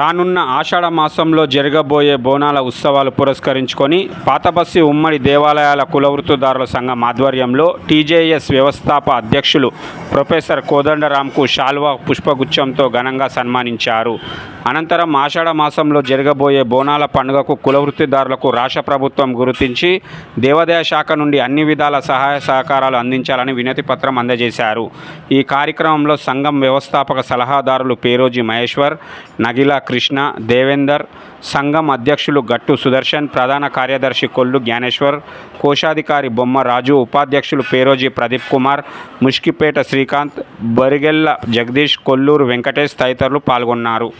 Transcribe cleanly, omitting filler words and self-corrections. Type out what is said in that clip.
రానున్న ఆషాఢ మాసంలో జరగబోయే బోనాల ఉత్సవాలు పురస్కరించుకొని పాతబస్తీ ఉమ్మడి దేవాలయాల కులవృత్తిదారుల సంఘం ఆధ్వర్యంలో టీజేఎస్ వ్యవస్థాప అధ్యక్షులు ప్రొఫెసర్ కోదండరాంకు శాల్వా పుష్పగుచ్ఛంతో ఘనంగా సన్మానించారు. అనంతరం ఆషాఢ మాసంలో జరగబోయే బోనాల పండుగకు కులవృత్తిదారులకు రాష్ట్ర ప్రభుత్వం గుర్తించి దేవాదాయ శాఖ నుండి అన్ని విధాల సహాయ సహకారాలు అందించాలని వినతి పత్రం అందజేశారు. ఈ కార్యక్రమంలో సంఘం వ్యవస్థాపక సలహాదారులు పేరోజీ మహేశ్వర్, నగిల కృష్ణ, దేవేందర్, సంఘం అధ్యక్షులు గట్టు సుదర్శన్, ప్రధాన కార్యదర్శి కొల్లు జ్ఞానేశ్వర్, కోశాధికారి బొమ్మ రాజు, ఉపాధ్యక్షులు పేరోజీ ప్రదీప్ కుమార్, ముష్కిపేట శ్రీకాంత్, బరిగెల్ల జగదీష్, కొల్లూరు వెంకటేష్ తదితరులు పాల్గొన్నారు.